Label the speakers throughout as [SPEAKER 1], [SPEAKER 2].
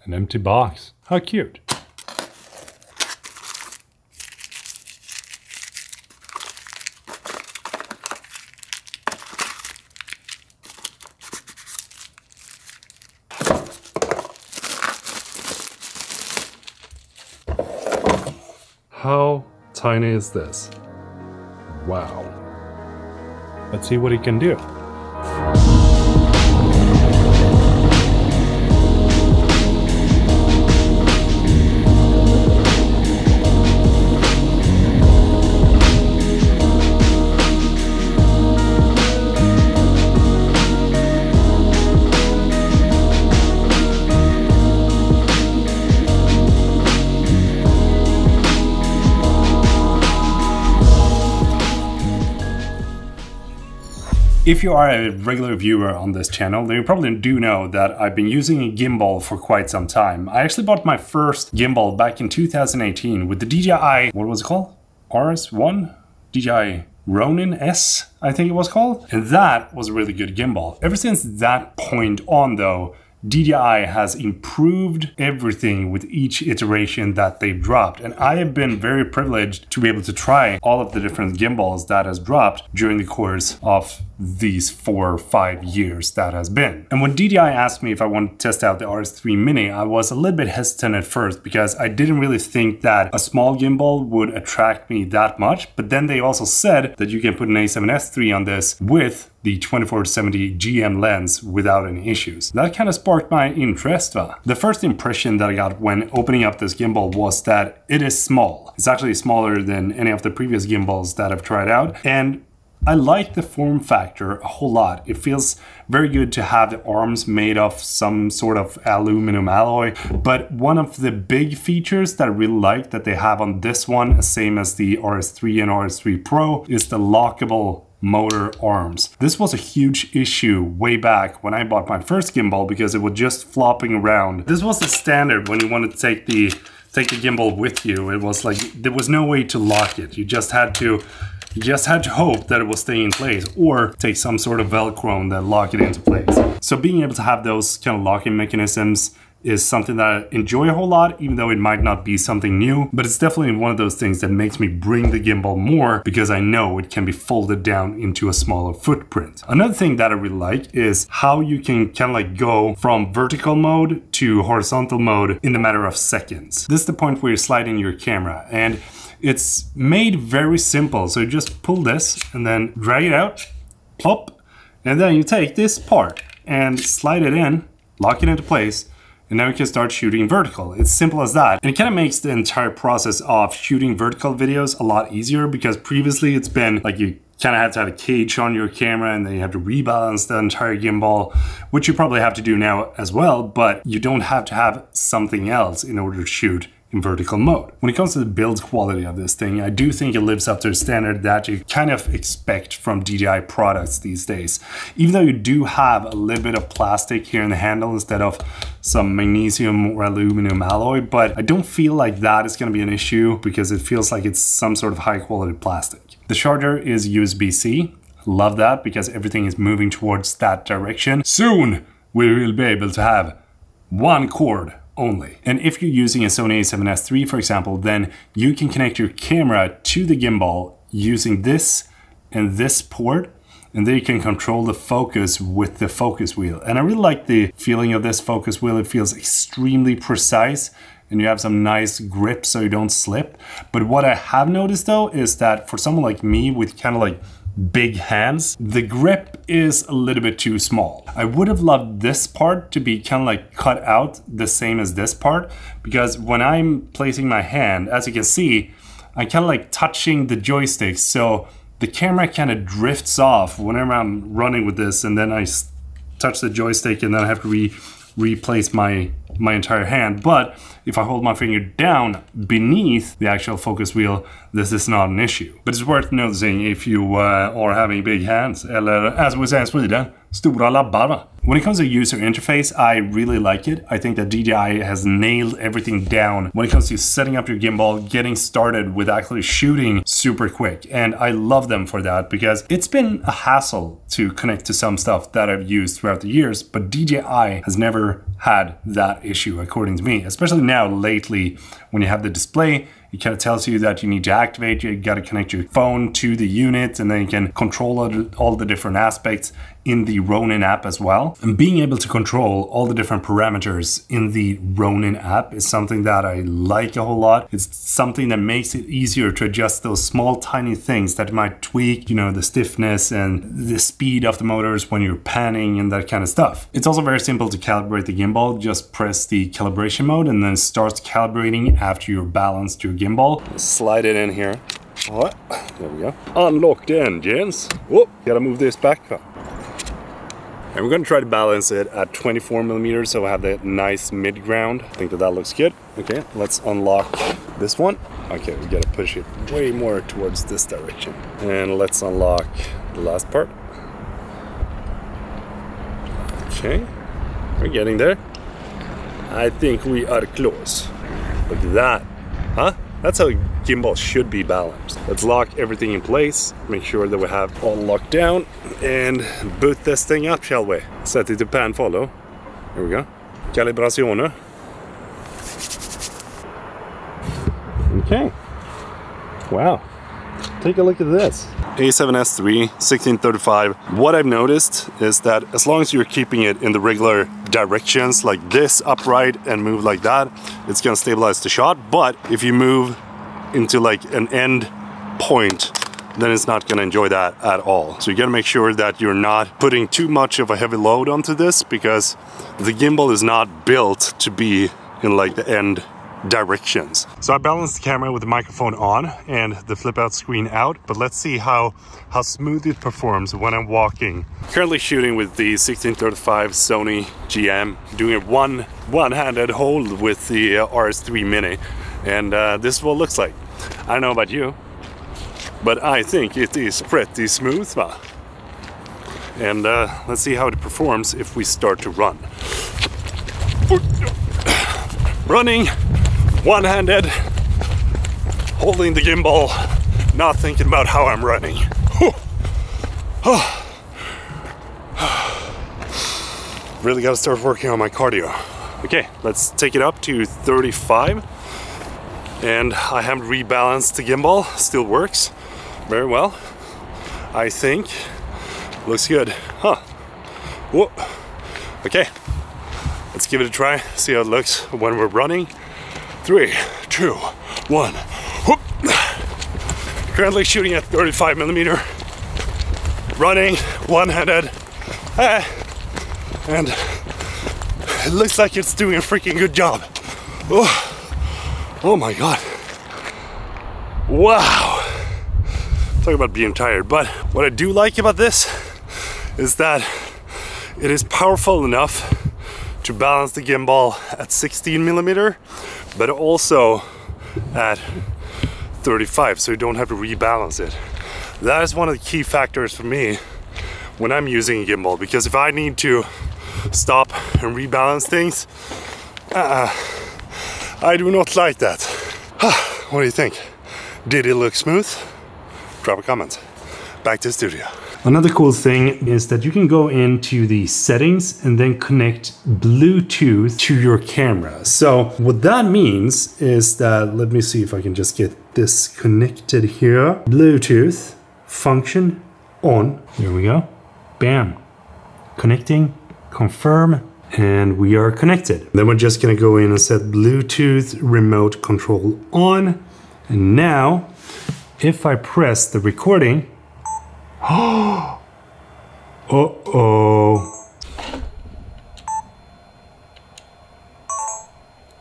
[SPEAKER 1] An empty box. How cute. How tiny is this? Wow. Let's see what it can do. If you are a regular viewer on this channel, then you probably do know that I've been using a gimbal for quite some time. I actually bought my first gimbal back in 2018 with the DJI, what was it called? RS1? DJI Ronin S, I think it was called. And that was a really good gimbal. Ever since that point on though, DJI has improved everything with each iteration that they've dropped. And I have been very privileged to be able to try all of the different gimbals that has dropped during the course of these 4 or 5 years that has been. And when DJI asked me if I wanted to test out the RS3 Mini, I was a little bit hesitant at first because I didn't really think that a small gimbal would attract me that much. But then they also said that you can put an A7S III on this with the 24-70 GM lens without any issues. That kind of sparked my interest. The first impression that I got when opening up this gimbal was that it is small. It's actually smaller than any of the previous gimbals that I've tried out, and I like the form factor a whole lot. It feels very good to have the arms made of some sort of aluminum alloy, but one of the big features that I really like that they have on this one, same as the RS3 and RS3 Pro, is the lockable motor arms. This was a huge issue way back when I bought my first gimbal because it was just flopping around. This was the standard when you wanted to take the gimbal with you. It was like there was no way to lock it. You just had to hope that it will stay in place or take some sort of Velcro that lock it into place. So being able to have those kind of locking mechanisms is something that I enjoy a whole lot, even though it might not be something new, but it's definitely one of those things that makes me bring the gimbal more because I know it can be folded down into a smaller footprint. Another thing that I really like is how you can kind of like go from vertical mode to horizontal mode in a matter of seconds. This is the point where you slide in your camera, and it's made very simple. So you just pull this and then drag it out, plop, and then you take this part and slide it in, lock it into place, and now you can start shooting vertical. It's simple as that. And it kind of makes the entire process of shooting vertical videos a lot easier because previously it's been like you kind of have to have a cage on your camera and then you have to rebalance the entire gimbal, which you probably have to do now as well, but you don't have to have something else in order to shoot in vertical mode. When it comes to the build quality of this thing, I do think it lives up to the standard that you kind of expect from DJI products these days. Even though you do have a little bit of plastic here in the handle instead of some magnesium or aluminum alloy, but I don't feel like that is going to be an issue because it feels like it's some sort of high quality plastic. The charger is USB-C. Love that because everything is moving towards that direction. Soon we will be able to have one cord only. And if you're using a Sony A7S III, for example, then you can connect your camera to the gimbal using this and this port, and then you can control the focus with the focus wheel. And I really like the feeling of this focus wheel. It feels extremely precise and you have some nice grip so you don't slip. But what I have noticed though is that for someone like me with kind of like big hands, the grip is a little bit too small. I would have loved this part to be kind of like cut out the same as this part, because when I'm placing my hand, as you can see, I'm kind of like touching the joystick, so the camera kind of drifts off whenever I'm running with this, and then I touch the joystick and then I have to replace my my entire hand, but if I hold my finger down beneath the actual focus wheel, this is not an issue. But it's worth noticing if you are having big hands, eller as we say in Sweden, stora labbar va? When it comes to user interface, I really like it. I think that DJI has nailed everything down when it comes to setting up your gimbal, getting started with actually shooting super quick. And I love them for that because it's been a hassle to connect to some stuff that I've used throughout the years, but DJI has never had that issue according to me, especially now lately when you have the display. It kind of tells you that you need to activate, you got to connect your phone to the unit, and then you can control all the different aspects in the Ronin app as well. And being able to control all the different parameters in the Ronin app is something that I like a whole lot. It's something that makes it easier to adjust those small tiny things that might tweak, you know, the stiffness and the speed of the motors when you're panning and that kind of stuff. It's also very simple to calibrate the gimbal. Just press the calibration mode and then it starts calibrating after you're balanced your gimbal. Slide it in here. What? There we go. Unlock the engines. Whoop, gotta move this back. And we're gonna try to balance it at 24mm, so I have that nice mid-ground. I think that looks good. Okay, let's unlock this one. Okay, we gotta push it way more towards this direction. And let's unlock the last part. Okay, we're getting there. I think we are close. Look at that, huh? That's how a gimbal should be balanced. Let's lock everything in place, make sure that we have all locked down, and boot this thing up, shall we? Set it to pan follow. Here we go. Calibration. Okay. Wow. Take a look at this. A7S3, 1635. What I've noticed is that as long as you're keeping it in the regular directions, like this, upright, and move like that, it's gonna stabilize the shot. But if you move into like an end point, then it's not gonna enjoy that at all. So you gotta make sure that you're not putting too much of a heavy load onto this, because the gimbal is not built to be in like the end directions. So I balanced the camera with the microphone on and the flip out screen out, but let's see how smooth it performs when I'm walking. Currently shooting with the 1635 Sony GM, doing a one-handed hold with the RS3 Mini, and this is what it looks like. I don't know about you, but I think it is pretty smooth. And let's see how it performs if we start to run. Running one-handed, holding the gimbal, not thinking about how I'm running. Really gotta start working on my cardio. Okay, let's take it up to 35. And I haven't rebalanced the gimbal, still works very well, I think. Looks good, huh? Whoa. Okay, let's give it a try, see how it looks when we're running. 3, 2, 1. Whoop. Currently shooting at 35mm, running one-handed, and it looks like it's doing a freaking good job. Oh my god. Wow. Talk about being tired, but what I do like about this is that it is powerful enough to balance the gimbal at 16mm, but also at 35, so you don't have to rebalance it. That is one of the key factors for me when I'm using a gimbal, because if I need to stop and rebalance things, I do not like that. What do you think? Did it look smooth? Drop a comment. Back to the studio. Another cool thing is that you can go into the settings and then connect Bluetooth to your camera. So what that means is that, let me see if I can just get this connected here. Bluetooth function on. There we go. Bam. Connecting, confirm, and we are connected. Then we're just gonna go in and set Bluetooth remote control on. And now, if I press the recording, uh-oh.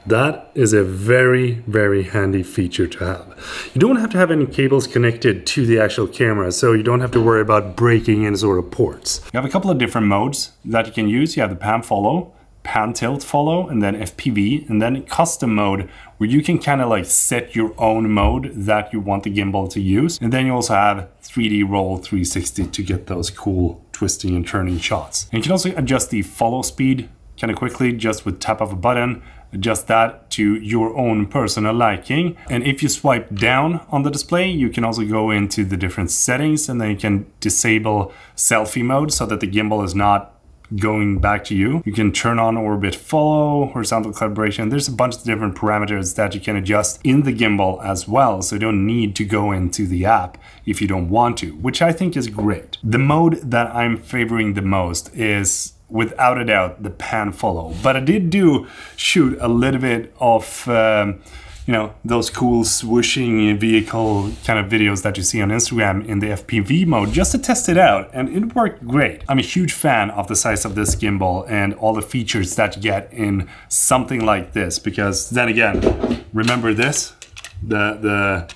[SPEAKER 1] That is a very, very handy feature to have. You don't have to have any cables connected to the actual camera, so you don't have to worry about breaking any sort of ports. You have a couple of different modes that you can use. You have the pan follow, pan tilt follow, and then FPV, and then custom mode, where you can kind of like set your own mode that you want the gimbal to use. And then you also have 3D roll 360 to get those cool twisting and turning shots. And you can also adjust the follow speed kind of quickly just with tap of a button. Adjust that to your own personal liking. And if you swipe down on the display, you can also go into the different settings, and then you can disable selfie mode so that the gimbal is not going back to you. You can turn on orbit follow, horizontal calibration. There's a bunch of different parameters that you can adjust in the gimbal as well, so you don't need to go into the app if you don't want to, which I think is great. The mode that I'm favoring the most is without a doubt the pan follow, but I did shoot a little bit of you know, those cool swooshing vehicle kind of videos that you see on Instagram in the FPV mode just to test it out, and it worked great. I'm a huge fan of the size of this gimbal and all the features that you get in something like this, because then again, remember this, the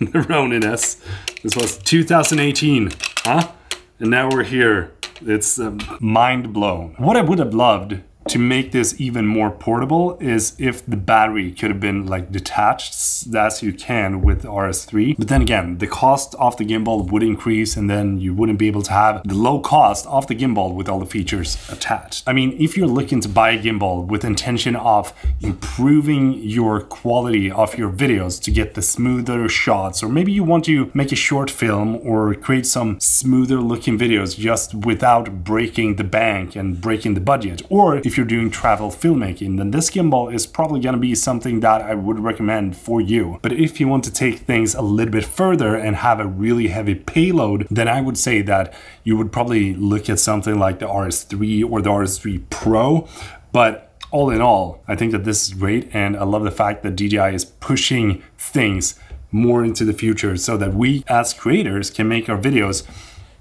[SPEAKER 1] Ronin-S. This was 2018, huh? And now we're here. It's mind blown. What I would have loved to make this even more portable is if the battery could have been like detached as you can with RS3. But then again, the cost of the gimbal would increase, and then you wouldn't be able to have the low cost of the gimbal with all the features attached. I mean, if you're looking to buy a gimbal with intention of improving your quality of your videos to get the smoother shots, or maybe you want to make a short film or create some smoother looking videos just without breaking the bank and breaking the budget, or if you're doing travel filmmaking, then this gimbal is probably going to be something that I would recommend for you. But if you want to take things a little bit further and have a really heavy payload, then I would say that you would probably look at something like the RS3 or the RS3 Pro. But all in all, I think that this is great, and I love the fact that DJI is pushing things more into the future so that we as creators can make our videos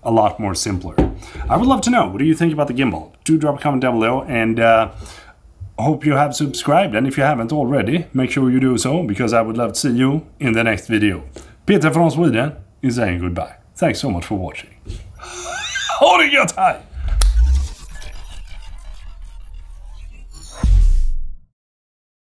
[SPEAKER 1] a lot more simpler. I would love to know, what do you think about the gimbal? Do drop a comment down below, and hope you have subscribed, and if you haven't already, make sure you do so, because I would love to see you in the next video. Peter from Sweden is saying goodbye. Thanks so much for watching. Ha det gött, hej!